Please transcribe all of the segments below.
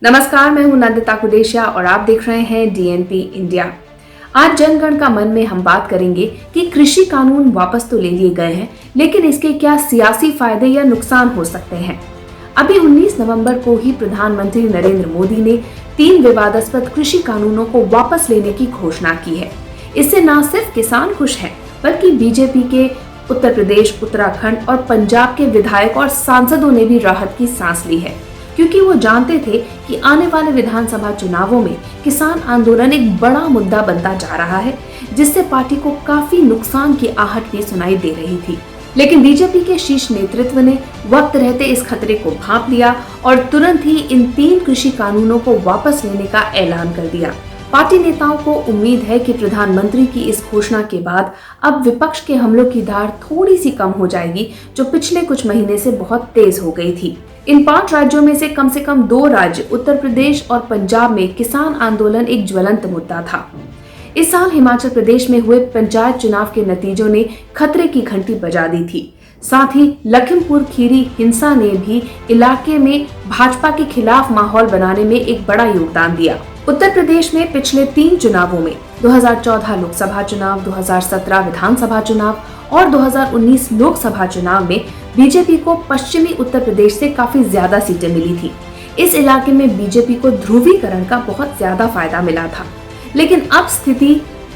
नमस्कार, मैं हूं नंदिता कुडेशिया और आप देख रहे हैं डीएनपी इंडिया। आज जनगण का मन में हम बात करेंगे कि कृषि कानून वापस तो ले लिए गए हैं, लेकिन इसके क्या सियासी फायदे या नुकसान हो सकते हैं। अभी 19 नवंबर को ही प्रधानमंत्री नरेंद्र मोदी ने 3 विवादास्पद कृषि कानूनों को वापस लेने की घोषणा की है। इससे न सिर्फ किसान खुश हैं, बल्कि बीजेपी के उत्तर प्रदेश, उत्तराखंड और पंजाब के विधायक और सांसदों ने भी राहत की सांस ली है, क्योंकि वो जानते थे कि आने वाले विधानसभा चुनावों में किसान आंदोलन एक बड़ा मुद्दा बनता जा रहा है, जिससे पार्टी को काफी नुकसान की आहट भी सुनाई दे रही थी। लेकिन बीजेपी के शीर्ष नेतृत्व ने वक्त रहते इस खतरे को भांप लिया और तुरंत ही इन 3 कृषि कानूनों को वापस लेने का ऐलान कर दिया। पार्टी नेताओं को उम्मीद है कि प्रधानमंत्री की इस घोषणा के बाद अब विपक्ष के हमलों की धार थोड़ी सी कम हो जाएगी, जो पिछले कुछ महीने से बहुत तेज हो गई थी। इन 5 राज्यों में से कम 2 राज्य उत्तर प्रदेश और पंजाब में किसान आंदोलन एक ज्वलंत मुद्दा था। इस साल हिमाचल प्रदेश में हुए पंचायत चुनाव के नतीजों ने खतरे की घंटी बजा दी थी। साथ ही लखीमपुर खीरी हिंसा ने भी इलाके में भाजपा के खिलाफ माहौल बनाने में एक बड़ा योगदान दिया। उत्तर प्रदेश में पिछले 3 चुनावों में 2014 लोकसभा चुनाव, 2017 विधानसभा चुनाव और 2019 लोकसभा चुनाव में बीजेपी को पश्चिमी उत्तर प्रदेश से काफी ज्यादा सीटें मिली थी। इस इलाके में बीजेपी को ध्रुवीकरण का बहुत ज्यादा फायदा मिला था। लेकिन अब स्थिति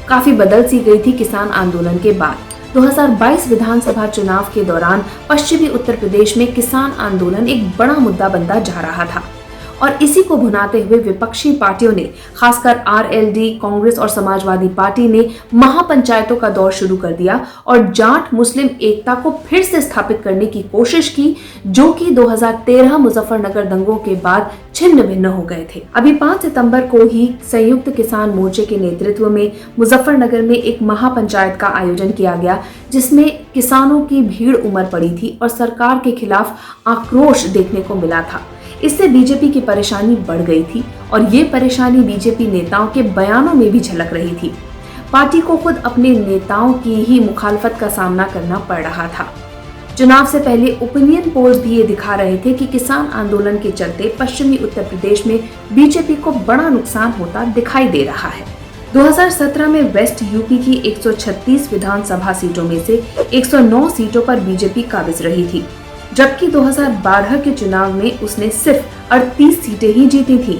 काफी बदल सी गई थी किसान आंदोलन के बाद। 2022 विधानसभा चुनाव के दौरान पश्चिमी उत्तर प्रदेश में किसान आंदोलन एक बड़ा मुद्दा बनता जा रहा था और इसी को भुनाते हुए विपक्षी पार्टियों ने, खासकर आरएलडी, कांग्रेस और समाजवादी पार्टी ने महापंचायतों का दौर शुरू कर दिया और जाट मुस्लिम एकता को फिर से स्थापित करने की कोशिश की, जो कि 2013 मुजफ्फरनगर दंगों के बाद छिन्न भिन्न हो गए थे। अभी 5 सितंबर को ही संयुक्त किसान मोर्चे के नेतृत्व में मुजफ्फरनगर में एक महापंचायत का आयोजन किया गया, जिसमें किसानों की भीड़ उमड़ पड़ी थी और सरकार के खिलाफ आक्रोश देखने को मिला था। इससे बीजेपी की परेशानी बढ़ गई थी और ये परेशानी बीजेपी नेताओं के बयानों में भी झलक रही थी। पार्टी को खुद अपने नेताओं की ही मुखालफत का सामना करना पड़ रहा था। चुनाव से पहले ओपिनियन पोल्स भी ये दिखा रहे थे कि किसान आंदोलन के चलते पश्चिमी उत्तर प्रदेश में बीजेपी को बड़ा नुकसान होता दिखाई दे रहा है। 2017 में वेस्ट यूपी की 136 विधानसभा सीटों में से 109 सीटों पर बीजेपी काबिज रही थी, जबकि 2012 के चुनाव में उसने सिर्फ 38 सीटें ही जीती थी।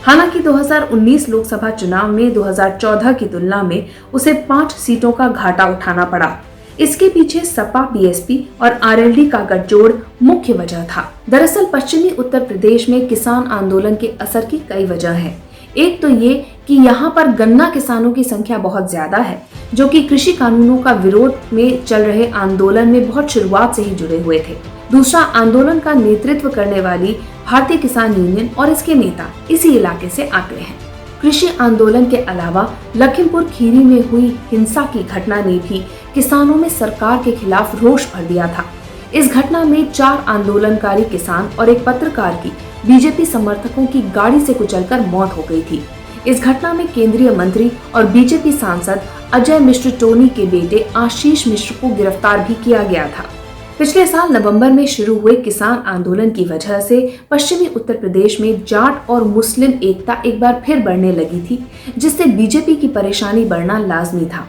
हालांकि 2019 लोकसभा चुनाव में 2014 की तुलना में उसे 5 सीटों का घाटा उठाना पड़ा। इसके पीछे सपा, बीएसपी और आरएलडी का गठजोड़ मुख्य वजह था। दरअसल पश्चिमी उत्तर प्रदेश में किसान आंदोलन के असर की कई वजह हैं। एक तो ये कि यहाँ पर गन्ना किसानों की संख्या बहुत ज्यादा है, जो कि कृषि कानूनों का विरोध में चल रहे आंदोलन में बहुत शुरुआत से ही जुड़े हुए थे। दूसरा, आंदोलन का नेतृत्व करने वाली भारतीय किसान यूनियन और इसके नेता इसी इलाके से आते हैं। कृषि आंदोलन के अलावा लखीमपुर खीरी में हुई हिंसा की घटना ने भी किसानों में सरकार के खिलाफ रोष भर दिया था। इस घटना में 4 आंदोलनकारी किसान और एक पत्रकार की बीजेपी समर्थकों की गाड़ी से कुचलकर मौत हो गई थी। इस घटना में केंद्रीय मंत्री और बीजेपी सांसद अजय मिश्र टोनी के बेटे आशीष मिश्र को गिरफ्तार भी किया गया था। पिछले साल नवंबर में शुरू हुए किसान आंदोलन की वजह से पश्चिमी उत्तर प्रदेश में जाट और मुस्लिम एकता एक बार फिर बढ़ने लगी थी, जिससे बीजेपी की परेशानी बढ़ना लाजमी था।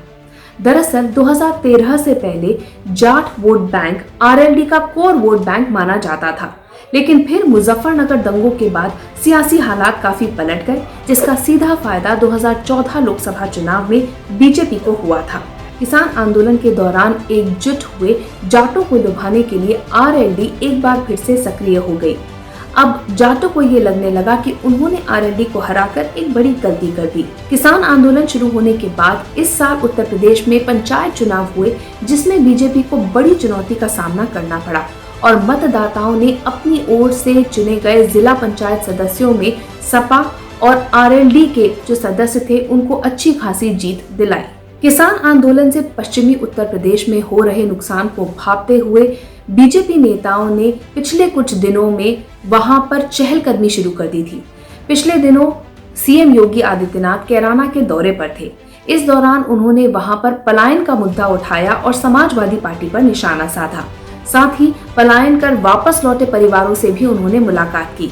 दरअसल 2013 से पहले जाट वोट बैंक आरएलडी का कोर वोट बैंक माना जाता था, लेकिन फिर मुजफ्फरनगर दंगों के बाद सियासी हालात काफी पलट गए, जिसका सीधा फायदा 2014 लोकसभा चुनाव में बीजेपी को हुआ था। किसान आंदोलन के दौरान एकजुट हुए जाटों को लुभाने के लिए आरएलडी एक बार फिर से सक्रिय हो गई। अब जाटों को ये लगने लगा कि उन्होंने आरएलडी को हराकर एक बड़ी गलती कर दी। किसान आंदोलन शुरू होने के बाद इस साल उत्तर प्रदेश में पंचायत चुनाव हुए, जिसमें बीजेपी को बड़ी चुनौती का सामना करना पड़ा और मतदाताओं ने अपनी ओर से चुने गए जिला पंचायत सदस्यों में सपा और आरएलडी के जो सदस्य थे उनको अच्छी खासी जीत दिलाई। किसान आंदोलन से पश्चिमी उत्तर प्रदेश में हो रहे नुकसान को भांपते हुए बीजेपी नेताओं ने पिछले कुछ दिनों में वहां पर चहलकदमी शुरू कर दी थी। पिछले दिनों सीएम योगी आदित्यनाथ कैराना के दौरे पर थे। इस दौरान उन्होंने वहां पर पलायन का मुद्दा उठाया और समाजवादी पार्टी पर निशाना साधा। साथ ही पलायन कर वापस लौटे परिवारों से भी उन्होंने मुलाकात की।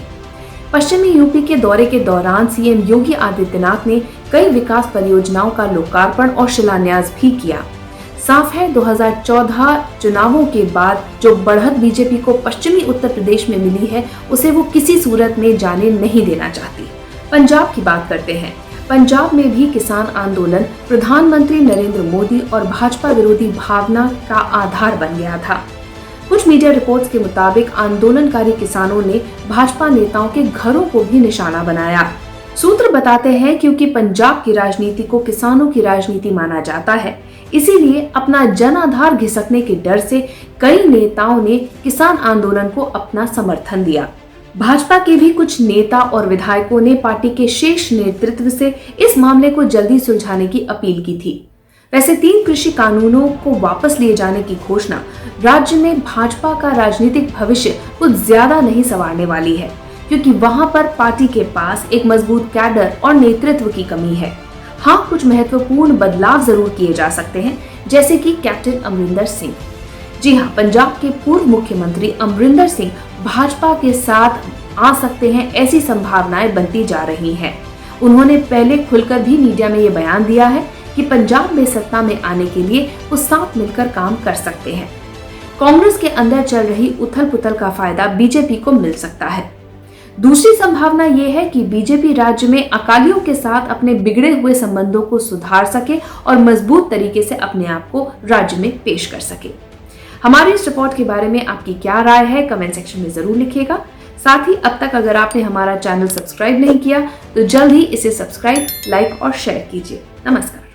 पश्चिमी यूपी के दौरे के दौरान सीएम योगी आदित्यनाथ ने कई विकास परियोजनाओं का लोकार्पण और शिलान्यास भी किया। साफ है 2014 चुनावों के बाद जो बढ़त बीजेपी को पश्चिमी उत्तर प्रदेश में मिली है उसे वो किसी सूरत में जाने नहीं देना चाहती। पंजाब की बात करते हैं। पंजाब में भी किसान आंदोलन प्रधानमंत्री नरेंद्र मोदी और भाजपा विरोधी भावना का आधार बन गया था। कुछ मीडिया रिपोर्ट्स के मुताबिक आंदोलनकारी किसानों ने भाजपा नेताओं के घरों को भी निशाना बनाया। सूत्र बताते हैं क्योंकि पंजाब की राजनीति को किसानों की राजनीति माना जाता है, इसीलिए अपना जन आधार घिसकने के डर से कई नेताओं ने किसान आंदोलन को अपना समर्थन दिया। भाजपा के भी कुछ नेता और विधायकों ने पार्टी के शीर्ष नेतृत्व से इस मामले को जल्दी सुलझाने की अपील की थी। वैसे 3 कृषि कानूनों को वापस लिए जाने की घोषणा राज्य में भाजपा का राजनीतिक भविष्य कुछ ज्यादा नहीं संवारने वाली है, क्योंकि वहां पर पार्टी के पास एक मजबूत कैडर और नेतृत्व की कमी है। हाँ, कुछ महत्वपूर्ण बदलाव जरूर किए जा सकते हैं, जैसे कि कैप्टन अमरिंदर सिंह। जी हाँ, पंजाब के पूर्व मुख्यमंत्री अमरिंदर सिंह भाजपा के साथ आ सकते हैं, ऐसी संभावनाएं बनती जा रही हैं। उन्होंने पहले खुलकर भी मीडिया में ये बयान दिया है कि पंजाब में सत्ता में आने के लिए वो साथ मिलकर काम कर सकते हैं। कांग्रेस के अंदर चल रही उथल पुथल का फायदा बीजेपी को मिल सकता है। दूसरी संभावना ये है कि बीजेपी राज्य में अकालियों के साथ अपने बिगड़े हुए संबंधों को सुधार सके और मजबूत तरीके से अपने आप को राज्य में पेश कर सके। हमारी इस रिपोर्ट के बारे में आपकी क्या राय है, कमेंट सेक्शन में जरूर लिखिएगा। साथ ही अब तक अगर आपने हमारा चैनल सब्सक्राइब नहीं किया तो जल्द ही इसे सब्सक्राइब, लाइक और शेयर कीजिए। नमस्कार।